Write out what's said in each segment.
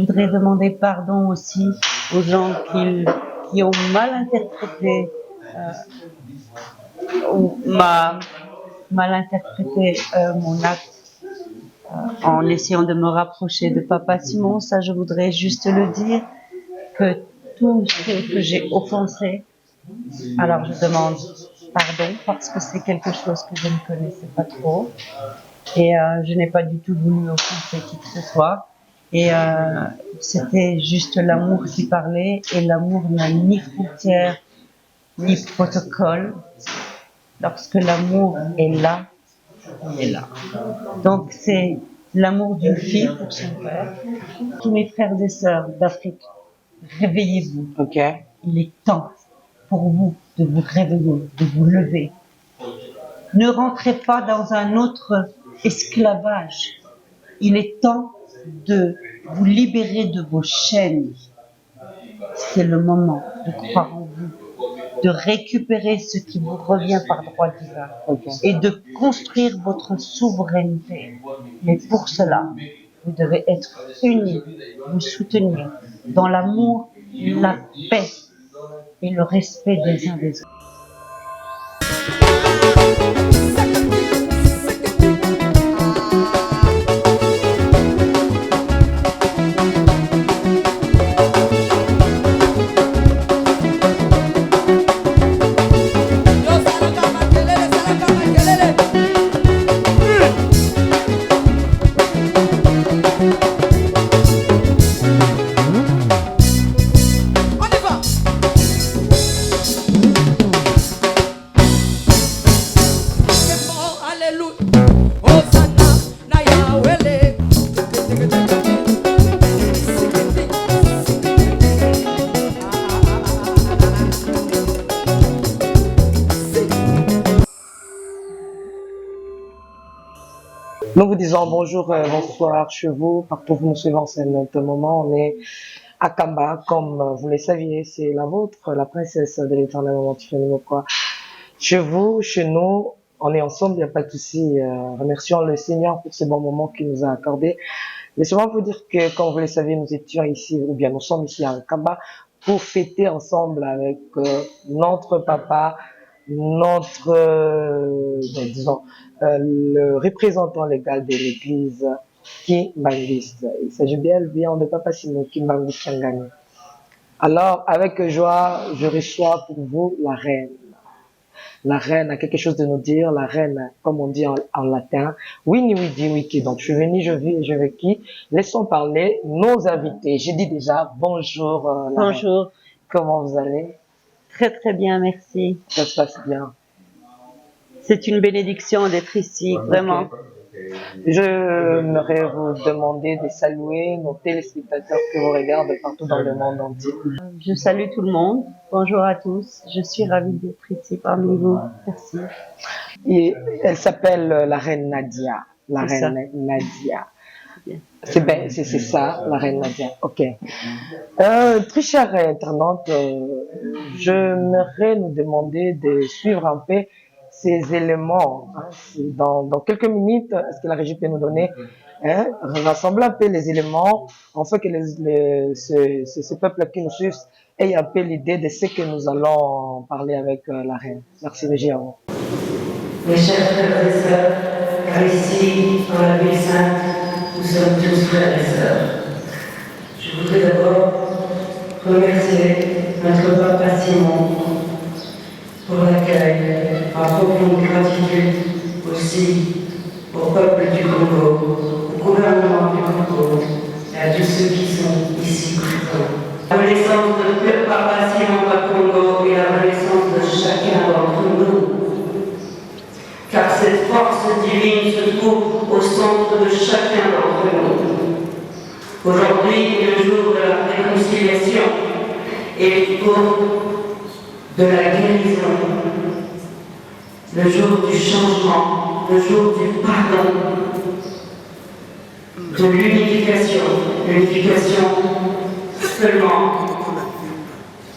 voudrais demander pardon aussi aux gens qui ont mal interprété mon acte en essayant de me rapprocher de Papa Simon. Ça, je voudrais juste le dire, que tout ce que j'ai offensé, alors je demande pardon parce que c'est quelque chose que je ne connaissais pas trop et je n'ai pas du tout voulu offenser qui que ce soit. Et c'était juste l'amour qui parlait, et l'amour n'a ni frontières ni protocole. Lorsque l'amour est là, on est là. Donc c'est l'amour d'une fille pour son père. Tous mes frères et sœurs d'Afrique, réveillez-vous. Ok. Il est temps pour vous de vous réveiller, de vous lever. Ne rentrez pas dans un autre esclavage. Il est temps de vous libérer de vos chaînes. C'est le moment de croire en vous, de récupérer ce qui vous revient par droit divin, et de construire votre souveraineté. Mais pour cela, vous devez être unis, vous soutenir dans l'amour, la paix et le respect des uns des autres. Nous vous disons bonjour, bonsoir chez vous, partout où vous nous suivez en ce moment. On est à Kamba, comme vous le saviez, c'est la vôtre, la princesse de l'éternel moment, tu fais quoi. Chez vous, chez nous, on est ensemble, il n'y a pas de souci. Remercions le Seigneur pour ce bon moment qu'il nous a accordé. Laissez-moi vous dire que, comme vous le savez, nous étions ici, ou bien nous sommes ici à Kamba, pour fêter ensemble avec notre papa, notre, disons, le représentant légal de l'église Kimbangiste. Il s'agit bien de Papa Simon Kimbangiste Changani. Alors, avec joie, je reçois pour vous la reine. La reine a quelque chose de nous dire. La reine, comme on dit en latin, Winnie Widi Wiki. Donc, je suis venu, je vis, je veux qui. Laissons parler nos invités. J'ai dit déjà bonjour. Bonjour. Reine. Comment vous allez? Très très bien, merci. Ça se passe bien. C'est une bénédiction d'être ici, vraiment. J'aimerais vous demander de saluer nos téléspectateurs qui vous regardent partout dans le monde entier. Je salue tout le monde. Bonjour à tous. Je suis ravie d'être ici parmi vous. Merci. Et elle s'appelle la reine Nadia. La reine Nadia. C'est ça, la reine Nadia. Ok. Très chère internaute, j'aimerais nous demander de suivre un peu ces éléments. Dans quelques minutes, est-ce que la régie peut nous donner, rassembler un peu les éléments, afin que ce peuple qui nous suit ait un peu l'idée de ce que nous allons parler avec la reine. Merci régie à vous. Mes chers frères et sœurs, car ici, dans la ville sainte, nous sommes tous frères et sœurs. Je voudrais d'abord remercier notre papa Simon pour l'accueil, ma profonde gratitude aussi au peuple du Congo, au gouvernement du Congo et à tous ceux qui sont ici présents. La renaissance de papa Simon au Congo et la renaissance de chacun d'entre nous. Car cette force divine se trouve au centre de chacun d'entre nous. Aujourd'hui est le jour de la réconciliation et le jour de la guérison, le jour du changement, le jour du pardon, de l'unification seulement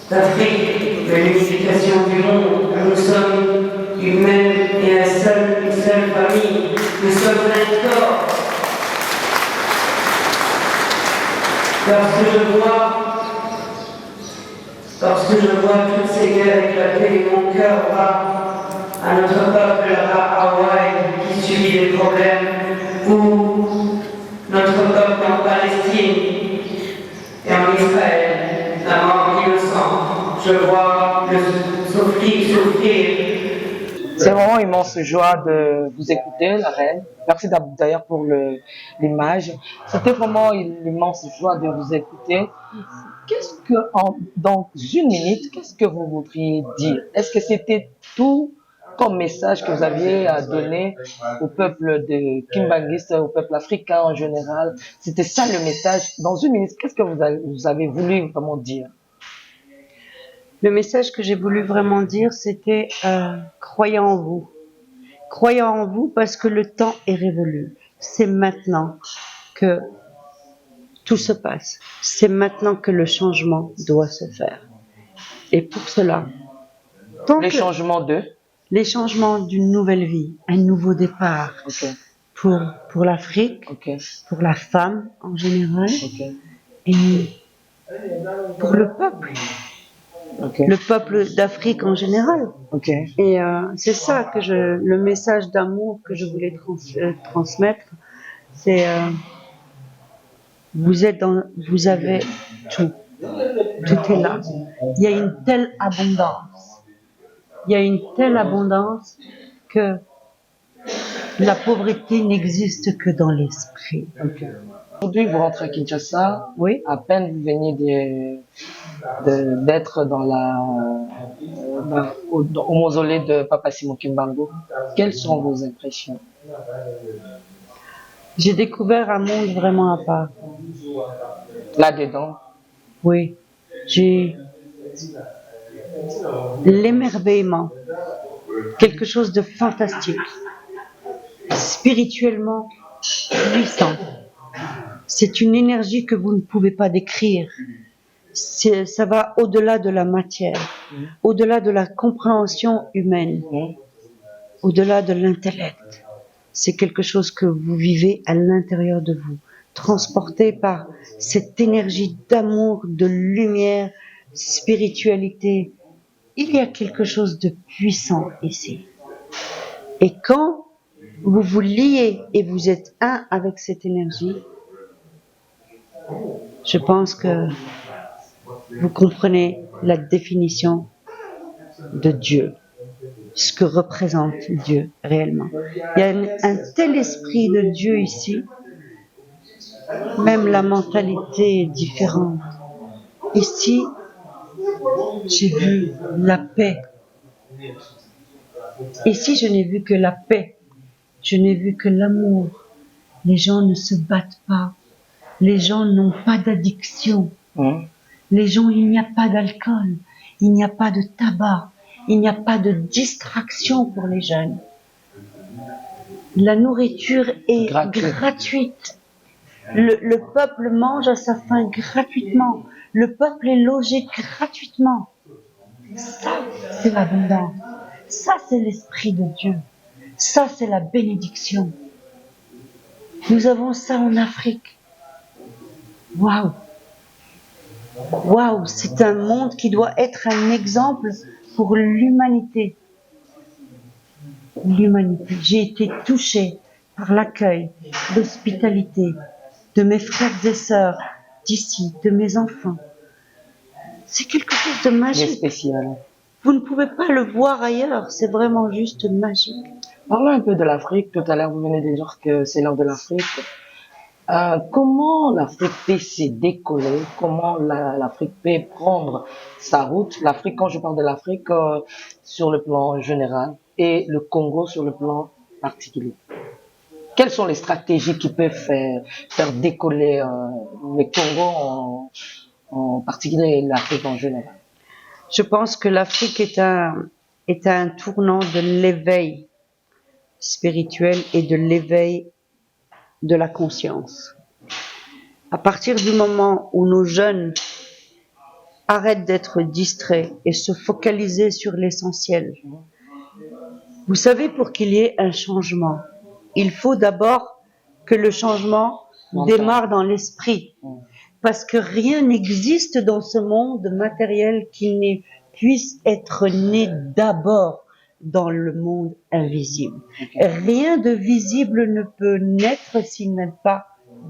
d'Afrique, de l'unification du monde. Nous sommes une même et une seule famille. Nous sommes un corps. Lorsque je vois toutes ces guerres éclater, mon cœur va à notre peuple à Hawaï qui subit des problèmes, ou notre peuple en Palestine et en Israël, la mort qui le sent. Je vois le souffrir. C'est vraiment immense joie de vous écouter, la reine. Merci d'ailleurs pour l'image. C'était vraiment une immense joie de vous écouter. Dans une minute, qu'est-ce que vous voudriez dire? Est-ce que c'était tout comme message que vous aviez à donner au peuple de Kimbanguiste, au peuple africain en général? C'était ça le message. Dans une minute, qu'est-ce que vous avez voulu vraiment dire? Le message que j'ai voulu vraiment dire, c'était croyez en vous. Croyez en vous parce que le temps est révolu. C'est maintenant que tout se passe. C'est maintenant que le changement doit se faire. Et pour cela, Les changements d'une nouvelle vie, un nouveau départ Okay. pour l'Afrique, Okay. pour la femme en général Okay. et pour le peuple. Okay. Le peuple d'Afrique en général. Okay. Et c'est ça que le message d'amour que je voulais transmettre, c'est vous avez tout. Tout est là. Il y a une telle abondance. Il y a une telle abondance que la pauvreté n'existe que dans l'esprit. Okay. Aujourd'hui, vous rentrez à Kinshasa. Oui. À peine vous veniez d'être au mausolée de Papa Simon Kimbangu. Quelles sont vos impressions? J'ai découvert un monde vraiment à part. Là-dedans? Oui. J'ai l'émerveillement. Quelque chose de fantastique. Spirituellement puissant. C'est une énergie que vous ne pouvez pas décrire. Ça va au-delà de la matière, au-delà de la compréhension humaine, au-delà de l'intellect. C'est quelque chose que vous vivez à l'intérieur de vous, transporté par cette énergie d'amour, de lumière, spiritualité. Il y a quelque chose de puissant ici. Et quand vous vous liez et vous êtes un avec cette énergie, je pense que vous comprenez la définition de Dieu, ce que représente Dieu réellement. Il y a un tel esprit de Dieu ici, même la mentalité est différente. Ici, j'ai vu la paix. Ici, je n'ai vu que la paix. Je n'ai vu que l'amour. Les gens ne se battent pas. Les gens n'ont pas d'addiction. Les gens, il n'y a pas d'alcool. Il n'y a pas de tabac. Il n'y a pas de distraction pour les jeunes. La nourriture est gratuite. Le peuple mange à sa faim gratuitement. Le peuple est logé gratuitement. Ça, c'est l'abondance. Ça, c'est l'esprit de Dieu. Ça, c'est la bénédiction. Nous avons ça en Afrique. Waouh! Waouh! C'est un monde qui doit être un exemple pour l'humanité. L'humanité. J'ai été touchée par l'accueil, l'hospitalité de mes frères et sœurs d'ici, de mes enfants. C'est quelque chose de magique. C'est spécial. Vous ne pouvez pas le voir ailleurs, c'est vraiment juste magique. Parlons un peu de l'Afrique. Tout à l'heure, vous venez de dire que c'est l'heure de l'Afrique. Comment l'Afrique peut se décoller? Comment l'Afrique peut prendre sa route? L'Afrique, quand je parle de l'Afrique, sur le plan général, et le Congo sur le plan particulier. Quelles sont les stratégies qui peuvent faire décoller le Congo en particulier et l'Afrique en général? Je pense que l'Afrique est un tournant de l'éveil spirituel et de l'éveil de la conscience. À partir du moment où nos jeunes arrêtent d'être distraits et se focaliser sur l'essentiel, vous savez, pour qu'il y ait un changement, il faut d'abord que le changement démarre dans l'esprit. parce que rien n'existe dans ce monde matériel qui ne puisse être né d'abord dans le monde invisible. Ok. Rien de visible ne peut naître s'il n'est pas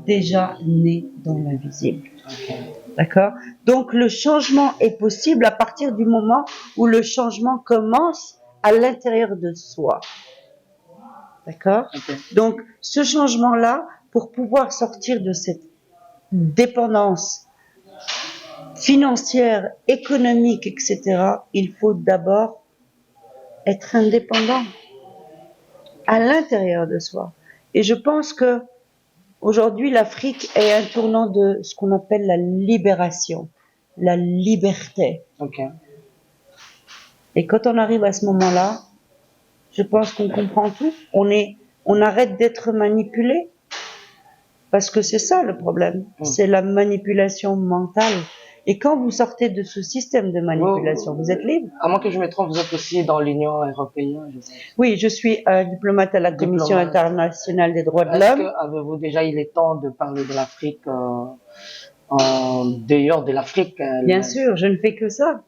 déjà né dans l'invisible. Ok. D'accord? Donc le changement est possible à partir du moment où le changement commence à l'intérieur de soi. D'accord? Ok. Donc ce changement-là, pour pouvoir sortir de cette dépendance financière, économique, etc., il faut d'abord être indépendant à l'intérieur de soi. Et je pense que aujourd'hui, l'Afrique est un tournant de ce qu'on appelle la libération, la liberté. Ok. Et quand on arrive à ce moment-là, je pense qu'on comprend tout. On arrête d'être manipulé. Parce que c'est ça le problème. C'est la manipulation mentale. Et quand vous sortez de ce système de manipulation, vous êtes libre. À moins que je me trompe, vous êtes aussi dans l'Union européenne, je sais. Oui, je suis diplomate à la Commission Diplomate. internationale des droits de Est-ce l'homme. que avez-vous déjà eu le temps de parler de l'Afrique en dehors de l'Afrique Bien sûr, je ne fais que ça.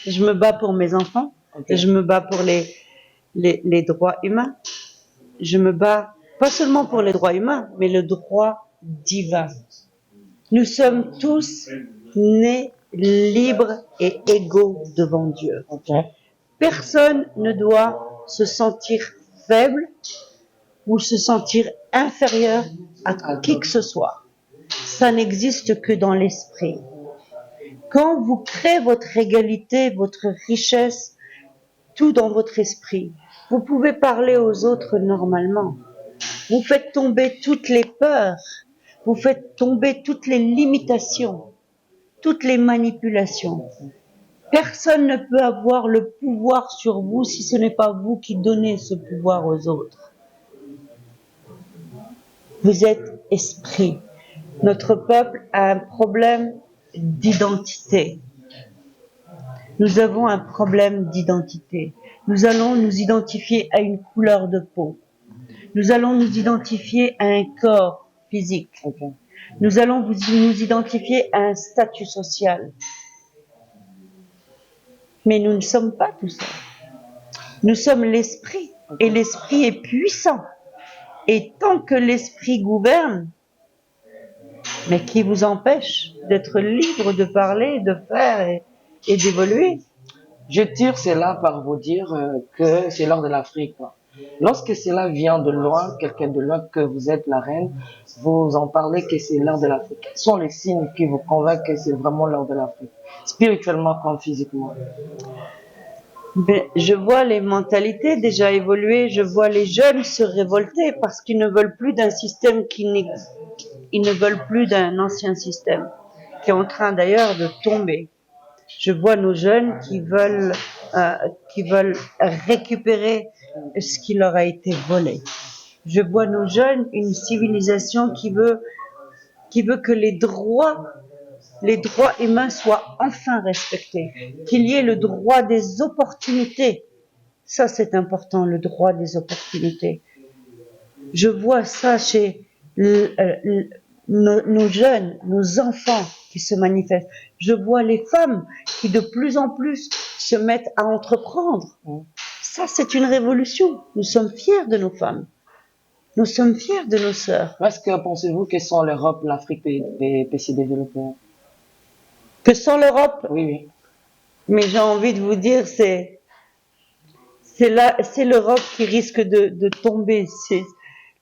Je me bats pour mes enfants. Ok. Je me bats pour les droits humains. Je me bats pas seulement pour les droits humains, mais le droit divin. Nous sommes tous nés libres et égaux devant Dieu. Ok. Personne ne doit se sentir faible ou se sentir inférieur à qui que ce soit. Ça n'existe que dans l'esprit. Quand vous créez votre égalité, votre richesse, tout dans votre esprit, vous pouvez parler aux autres normalement. Vous faites tomber toutes les peurs, vous faites tomber toutes les limitations, toutes les manipulations. Personne ne peut avoir le pouvoir sur vous si ce n'est pas vous qui donnez ce pouvoir aux autres. Vous êtes esprit. Notre peuple a un problème d'identité. Nous avons un problème d'identité. Nous allons nous identifier à une couleur de peau. Nous allons nous identifier à un corps physique. Ok. Nous allons nous identifier à un statut social. Mais nous ne sommes pas tout ça. Nous sommes l'esprit. Et l'esprit est puissant. Et tant que l'esprit gouverne, mais qui vous empêche d'être libre de parler, de faire et d'évoluer. Je tire cela par vous dire que c'est l'heure de l'Afrique. Lorsque cela vient de loin, quelqu'un de loin, que vous êtes la reine, vous en parlez que c'est l'heure de l'Afrique. Quels sont les signes qui vous convainquent que c'est vraiment l'heure de l'Afrique, spirituellement comme physiquement? Mais je vois les mentalités déjà évoluer, je vois les jeunes se révolter parce qu'ils ne veulent plus d'un système ils ne veulent plus d'un ancien système qui est en train d'ailleurs de tomber. Je vois nos jeunes qui veulent récupérer ce qui leur a été volé. Je vois nos jeunes, une civilisation qui veut que les droits humains soient enfin respectés, qu'il y ait le droit des opportunités. Ça, c'est important, le droit des opportunités. Je vois ça chez nos jeunes, nos enfants qui se manifestent. Je vois les femmes qui de plus en plus se mettent à entreprendre. Ça, c'est une révolution. Nous sommes fiers de nos femmes. Nous sommes fiers de nos sœurs. Est-ce que pensez-vous que sans l'Europe, l'Afrique peut se développer? Que sans l'Europe, Oui, oui. mais j'ai envie de vous dire, c'est l'Europe qui risque de tomber.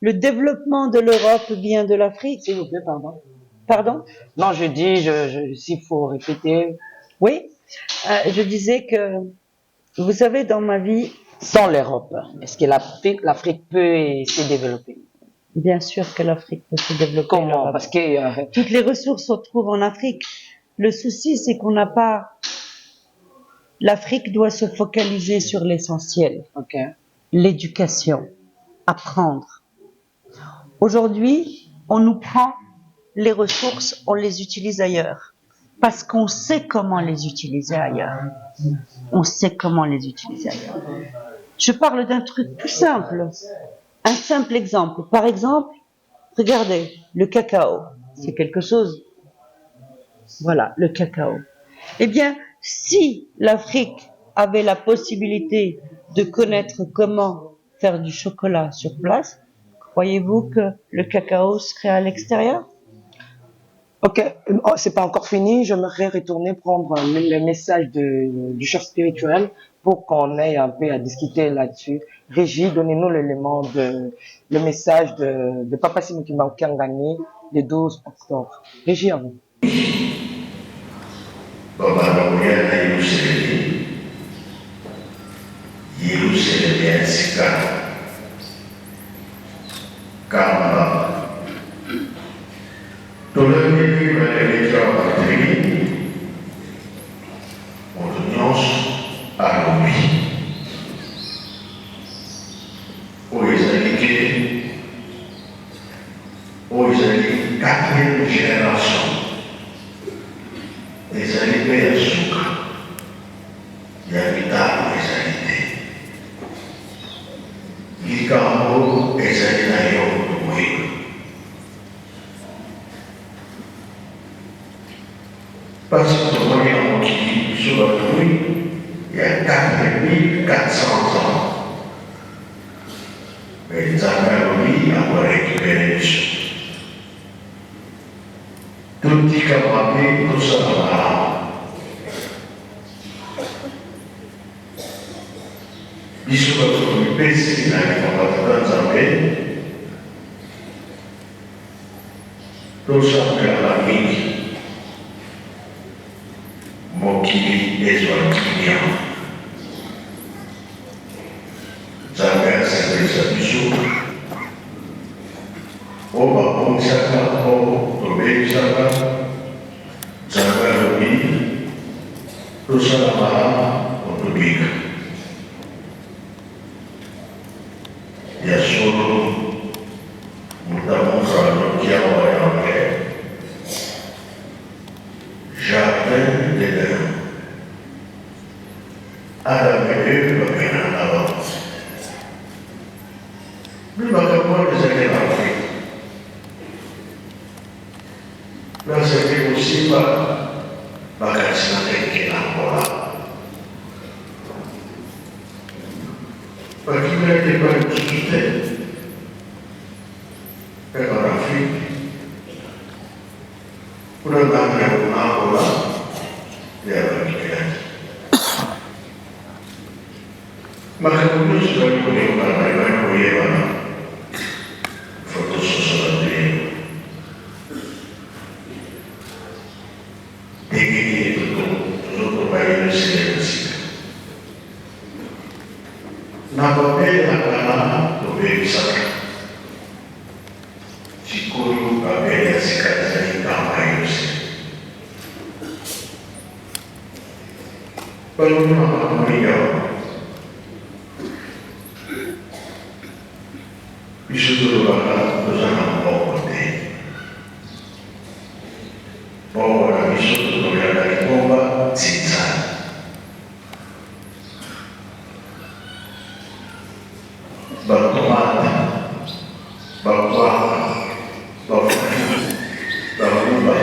Le développement de l'Europe vient de l'Afrique. S'il vous plaît, pardon. Pardon? Non, je dis, s'il faut répéter. Oui, je disais que, vous savez, dans ma vie, Sans l'Europe, est-ce que l'Afrique peut se développer? bien sûr que l'Afrique peut se développer. Comment? Parce que toutes les ressources se trouvent en Afrique. Le souci, c'est qu'on n'a pas. L'Afrique doit se focaliser sur l'essentiel. ok. L'éducation, apprendre. Aujourd'hui, on nous prend les ressources, on les utilise ailleurs. Parce qu'on sait comment les utiliser ailleurs. On sait comment les utiliser ailleurs. Je parle d'un truc tout simple. Un simple exemple. Par exemple, regardez, le cacao. C'est quelque chose Voilà, le cacao. Eh bien, si l'Afrique avait la possibilité de connaître comment faire du chocolat sur place, croyez-vous que le cacao serait à l'extérieur? Ok, oh, c'est pas encore fini. J'aimerais retourner prendre le message du chef spirituel pour qu'on ait un peu à discuter là-dessus. Régie, donnez-nous l'élément le message de Papa Simon Kimba qui a gagné le 12 octobre. Régie, à vous. Baba Namoya Yerusalemu, Yerusalemu Sika, Kamba, Tolani Valéria Patrie, Montagnos, Arobi, Oisali, quatrième génération, les alibés à Souka, Yabita, les alibés. Likambo, les alibés, oui. Parce que moi, il y a sur la trouille, il y a 4400 ans. Mais les Américains ont récupéré les choses. Tout dit qu'à rappeler, tout ça va. Bisous à tout le pays, c'est qu'il a été en Zambie. Tout ça fait la vie. Mokili et Zouakilian. Zambie, c'est des bisous. Oba Ponsaka, Tobe Saka, Zambie, tout ça là-bas, au public. Il y a solo, notamment sur le Kiawa et l'anglais, jardin des dents. Adam et Eve, le bien en avant. Nous n'avons pas les années d'Afrique. Là, c'était aussi pas vacances qui est là. Parce qu'il n'était pas une société. Et en Afrique, pour le gagner au Angola, il y a un village. Ma caméra, je dois lui donner un photo sur la télé. Dégagez tout autres pays de silence. N'a pas payé la cana de Bérisaka. Si Kourou a payé la cicatrice dans aussi. Pas nous n'avons pas payé. Puis je te le vois là, nous allons pas côté. Bon, la mission de nous regarder les combats, c'est ça. Batomate, Batoire, Bafou, Bafouba,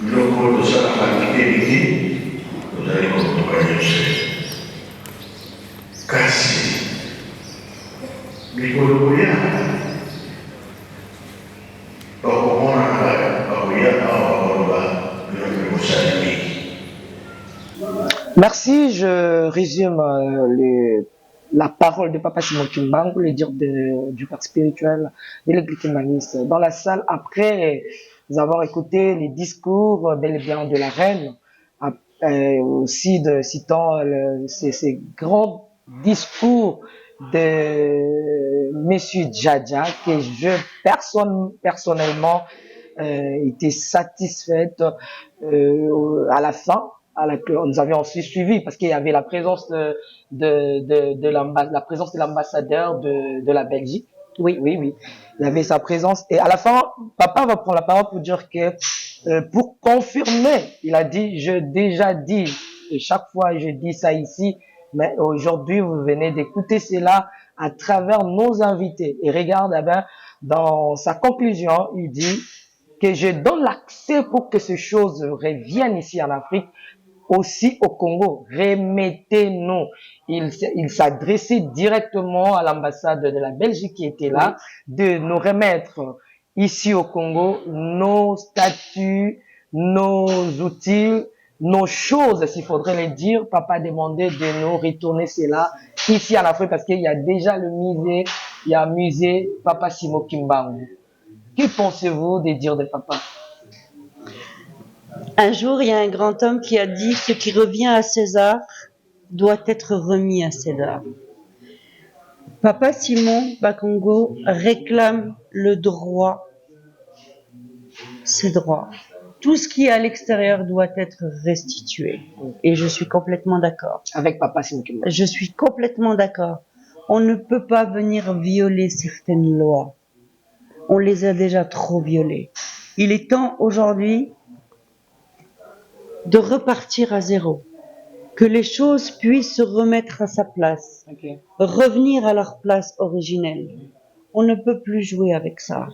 le de sa activité, vous allez comprendre aussi. Cassi, Micoloria, Merci, je résume la parole de Papa Simon Kimbangu, le dire du père spirituel de l'église humaniste. Dans la salle, après avoir écouté les discours bel et bien de la reine, aussi citant ces grands discours de Monsieur Djadja, que je personnellement était satisfaite à la fin, que nous avions aussi suivi parce qu'il y avait la présence la présence de l'ambassadeur de la Belgique. Oui, oui, oui. Il y avait sa présence. Et à la fin, papa va prendre la parole pour dire que, pour confirmer, il a dit, je déjà dit, et chaque fois je dis ça ici, mais aujourd'hui vous venez d'écouter cela à travers nos invités. Et regarde, eh ben, dans sa conclusion, il dit, que je donne l'accès pour que ces choses reviennent ici en Afrique, aussi au Congo. Remettez-nous. Il s'adressait directement à l'ambassade de la Belgique qui était là, de nous remettre ici au Congo nos statuts, nos outils, nos choses, s'il faudrait les dire. Papa a demandé de nous retourner cela ici en Afrique parce qu'il y a déjà le musée, il y a un musée Papa Simo Kimbangu. Que pensez-vous des dires de papa? Un jour, il y a un grand homme qui a dit: ce qui revient à César doit être remis à César. Papa Simon Bakongo réclame le droit, ses droits. Tout ce qui est à l'extérieur doit être restitué. Et je suis complètement d'accord. Avec Papa Simon Kimbangu. Je suis complètement d'accord. On ne peut pas venir violer certaines lois. On les a déjà trop violées. Il est temps aujourd'hui de repartir à zéro. Que les choses puissent se remettre à sa place. Okay. Revenir à leur place originelle. On ne peut plus jouer avec ça.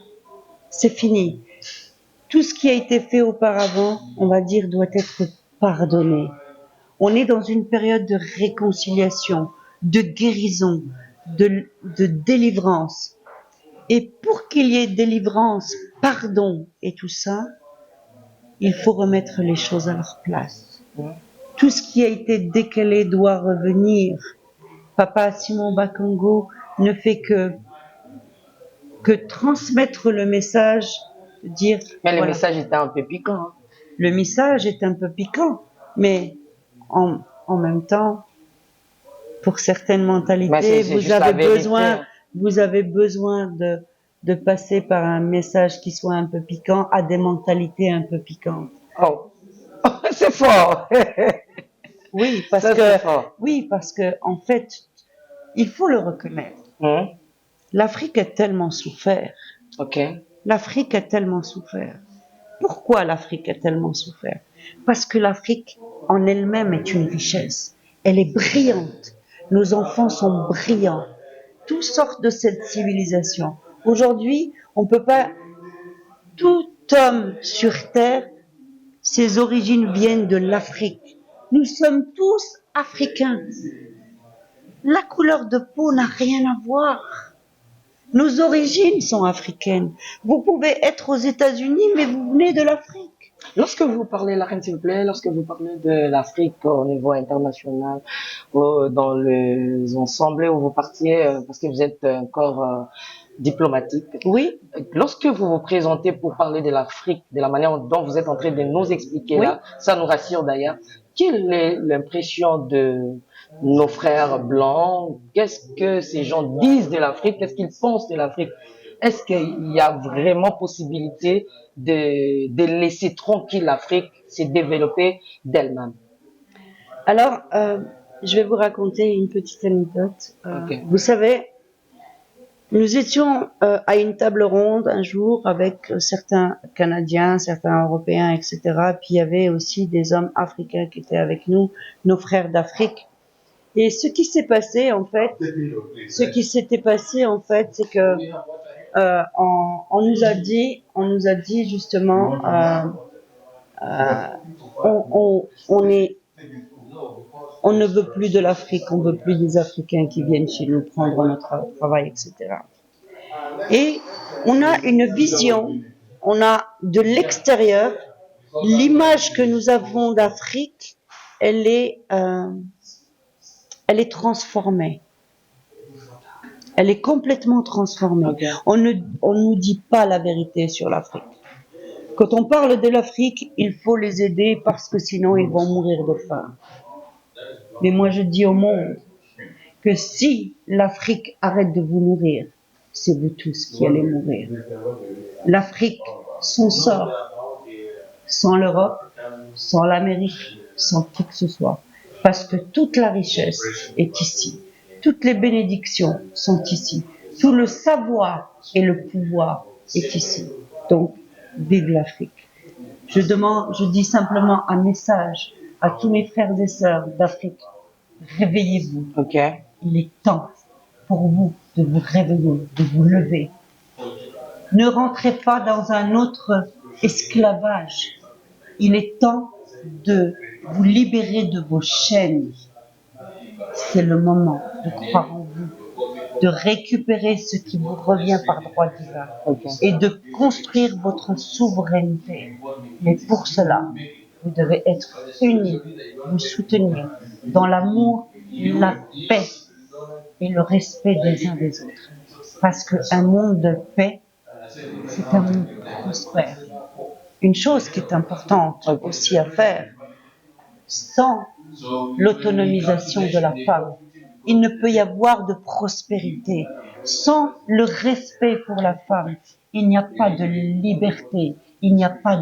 C'est fini. Tout ce qui a été fait auparavant, on va dire, doit être pardonné. On est dans une période de réconciliation, de guérison, de délivrance. Et pour qu'il y ait délivrance, pardon et tout ça, il faut remettre les choses à leur place. Tout ce qui a été décalé doit revenir. Papa Simon Bakongo ne fait que transmettre le message, de dire... Mais le voilà. message était un peu piquant. Hein. Le message est un peu piquant, mais en même temps, pour certaines mentalités, vous avez besoin de passer par un message qui soit un peu piquant à des mentalités un peu piquantes. Oh, c'est fort. Oui, parce que en fait, il faut le reconnaître. L'Afrique a tellement souffert. Okay. L'Afrique a tellement souffert. Pourquoi l'Afrique a tellement souffert? Parce que l'Afrique en elle-même est une richesse. Elle est brillante. Nos enfants sont brillants. Tout sort de cette civilisation. Aujourd'hui, on peut pas... Tout homme sur Terre, ses origines viennent de l'Afrique. Nous sommes tous africains. La couleur de peau n'a rien à voir. Nos origines sont africaines. Vous pouvez être aux États-Unis, mais vous venez de l'Afrique. Lorsque vous parlez, la reine, s'il vous plaît, lorsque vous parlez de l'Afrique au niveau international, dans les ensembles où vous partiez, parce que vous êtes encore diplomatique. Oui. Lorsque vous vous présentez pour parler de l'Afrique, de la manière dont vous êtes en train de nous expliquer là, ça nous rassure d'ailleurs. Quelle est l'impression de nos frères blancs? Qu'est-ce que ces gens disent de l'Afrique? Qu'est-ce qu'ils pensent de l'Afrique? Est-ce qu'il y a vraiment possibilité de laisser tranquille l'Afrique se développer d'elle-même? Alors, je vais vous raconter une petite anecdote. Okay. Vous savez, nous étions à une table ronde un jour avec certains Canadiens, certains Européens, etc. Puis il y avait aussi des hommes africains qui étaient avec nous, nos frères d'Afrique. Et ce qui s'est passé en fait, c'est que on nous a dit justement, on ne veut plus de l'Afrique, on veut plus des Africains qui viennent chez nous prendre notre travail, etc. Et on a une vision, on a de l'extérieur, l'image que nous avons d'Afrique, elle est transformée. Elle est complètement transformée. Okay. On nous dit pas la vérité sur l'Afrique. Quand on parle de l'Afrique, il faut les aider parce que sinon ils vont mourir de faim. Mais moi je dis au monde que si l'Afrique arrête de vous nourrir, c'est vous tous qui allez mourir. L'Afrique, son sort, sans l'Europe, sans l'Amérique, sans qui que ce soit. Parce que toute la richesse est ici. Toutes les bénédictions sont ici. Tout le savoir et le pouvoir est ici. Donc, vive l'Afrique. Je dis simplement un message à tous mes frères et sœurs d'Afrique. Réveillez-vous. Okay. Il est temps pour vous de vous réveiller, de vous lever. Ne rentrez pas dans un autre esclavage. Il est temps de vous libérer de vos chaînes. C'est le moment de croire en vous, de récupérer ce qui vous revient par droit divin et de construire votre souveraineté. Mais pour cela, vous devez être unis, vous soutenir dans l'amour, la paix et le respect des uns des autres. Parce qu'un monde de paix, c'est un monde prospère. Une chose qui est importante aussi à faire, sans l'autonomisation de la femme, il ne peut y avoir de prospérité. Sans le respect pour la femme, il n'y a pas de liberté, il n'y a pas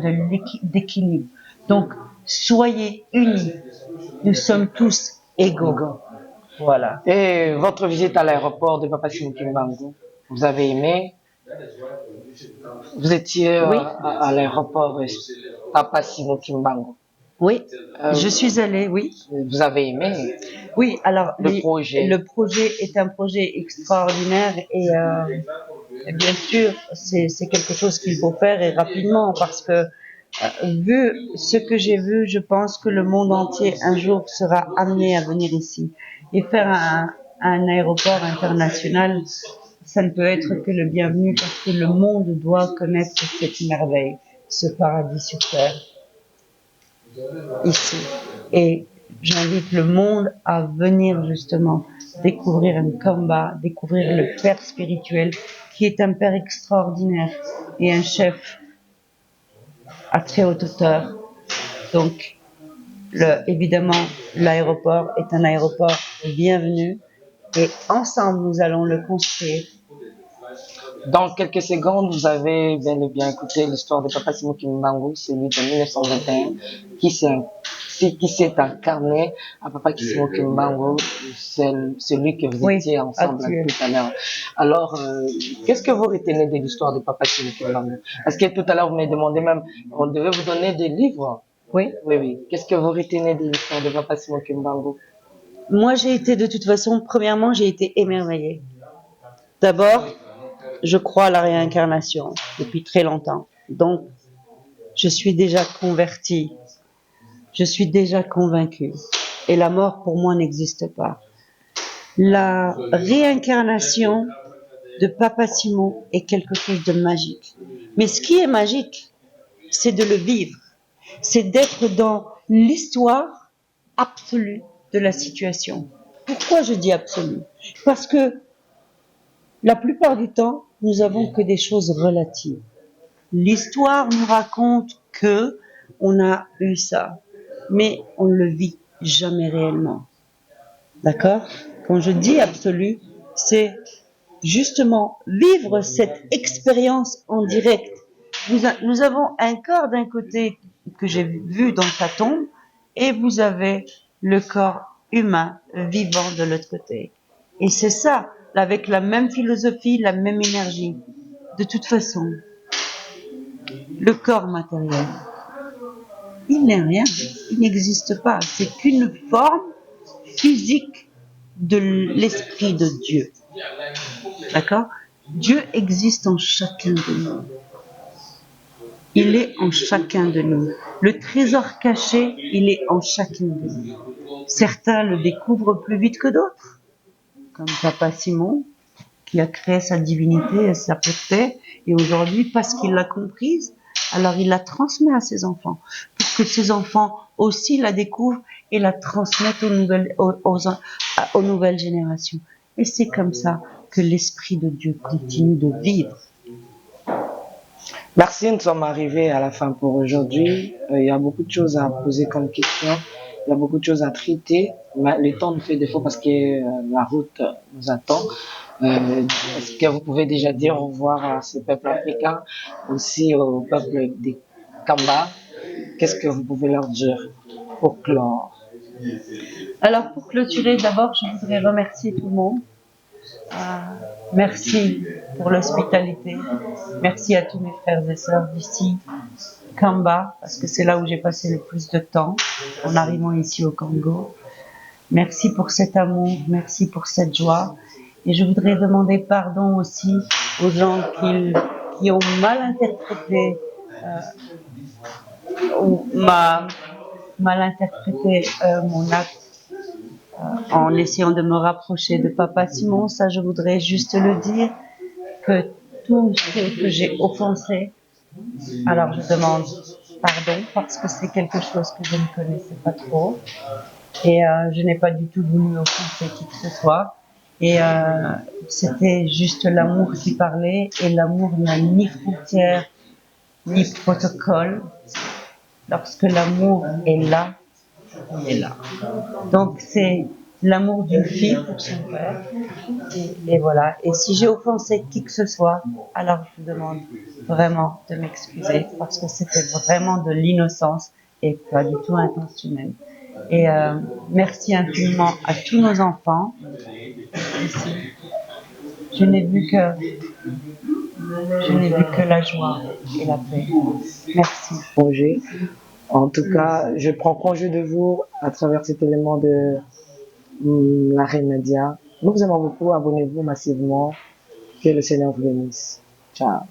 d'équilibre. Donc, soyez unis. Nous sommes tous égaux. Voilà. Et votre visite à l'aéroport de Papassimo Kimbangu, vous avez aimé? Vous étiez Oui. à l'aéroport Papassimo Kimbangu. Oui, je suis allée, oui. Vous avez aimé? Oui, alors le projet est un projet extraordinaire et bien sûr, c'est quelque chose qu'il faut faire et rapidement parce que vu ce que j'ai vu, je pense que le monde entier un jour sera amené à venir ici et faire un aéroport international. Ça ne peut être que le bienvenu parce que le monde doit connaître cette merveille, ce paradis sur terre. Ici. Et j'invite le monde à venir justement découvrir un Kamba, découvrir le Père spirituel qui est un Père extraordinaire et un chef à très haute hauteur. Donc, évidemment, l'aéroport est un aéroport bienvenu et ensemble nous allons le construire. Dans quelques secondes, vous avez bel et bien écouté l'histoire de Papassimo Kimbangu, celui de 1921, qui s'est incarné à Papassimo Kimbangu, celui que vous étiez ensemble tout à l'heure. Alors, qu'est-ce que vous retenez de l'histoire de Papassimo Kimbangu? Parce que tout à l'heure, vous m'avez demandé même, on devait vous donner des livres. Oui. Oui. Qu'est-ce que vous retenez de l'histoire de Papassimo Kimbangu? Moi, j'ai été de toute façon, premièrement, j'ai été émerveillée. D'abord, je crois à la réincarnation depuis très longtemps. Donc, je suis déjà convertie. Je suis déjà convaincue. Et la mort, pour moi, n'existe pas. La réincarnation de Papassimo est quelque chose de magique. Mais ce qui est magique, c'est de le vivre. C'est d'être dans l'histoire absolue de la situation. Pourquoi je dis absolue? Parce que la plupart du temps, nous avons que des choses relatives. L'histoire nous raconte que on a eu ça, mais on ne le vit jamais réellement. D'accord? Quand je dis absolu, c'est justement vivre cette expérience en direct. Nous avons un corps d'un côté que j'ai vu dans sa tombe et vous avez le corps humain vivant de l'autre côté. Et c'est ça, avec la même philosophie, la même énergie. De toute façon, le corps matériel, il n'est rien, il n'existe pas. C'est qu'une forme physique de l'esprit de Dieu. D'accord? Dieu existe en chacun de nous. Il est en chacun de nous. Le trésor caché, il est en chacun de nous. Certains le découvrent plus vite que d'autres, comme Papa Simon, qui a créé sa divinité et sa pureté, et aujourd'hui, parce qu'il l'a comprise, alors il la transmet à ses enfants, pour que ses enfants aussi la découvrent et la transmettent aux nouvelles générations. Et c'est comme ça que l'Esprit de Dieu continue de vivre. Merci, nous sommes arrivés à la fin pour aujourd'hui. Il y a beaucoup de choses à poser comme questions. Il y a beaucoup de choses à traiter. Le temps nous fait défaut parce que la route nous attend. Est-ce que vous pouvez déjà dire au revoir à ce peuple africain, aussi au peuple des Kamba? Qu'est-ce que vous pouvez leur dire pour clore? Alors, pour clôturer, d'abord, je voudrais remercier tout le monde. Merci pour l'hospitalité. Merci à tous mes frères et sœurs d'ici, Kamba, parce que c'est là où j'ai passé le plus de temps en arrivant ici au Congo. Merci pour cet amour, merci pour cette joie. Et je voudrais demander pardon aussi aux gens qui ont mal interprété ou mal interprété mon acte en essayant de me rapprocher de Papa Simon. Ça, je voudrais juste le dire, que tout ce que j'ai offensé, alors je demande pardon parce que c'est quelque chose que je ne connaissais pas trop et je n'ai pas du tout voulu offenser qui que ce soit. Et c'était juste l'amour qui parlait, et l'amour n'a ni frontières ni protocole. Lorsque l'amour est là, il est là. Donc c'est l'amour d'une fille pour son père. Et voilà. Et si j'ai offensé qui que ce soit, alors je demande vraiment de m'excuser parce que c'était vraiment de l'innocence et pas du tout intentionnel. Et merci infiniment à tous nos enfants ici. Je n'ai vu que la joie et la paix. Merci. Congé. En tout cas, je prends congé de vous à travers cet élément de la reine Nadia. Nous vous aimons beaucoup, abonnez-vous massivement. Que le Seigneur vous bénisse. Ciao.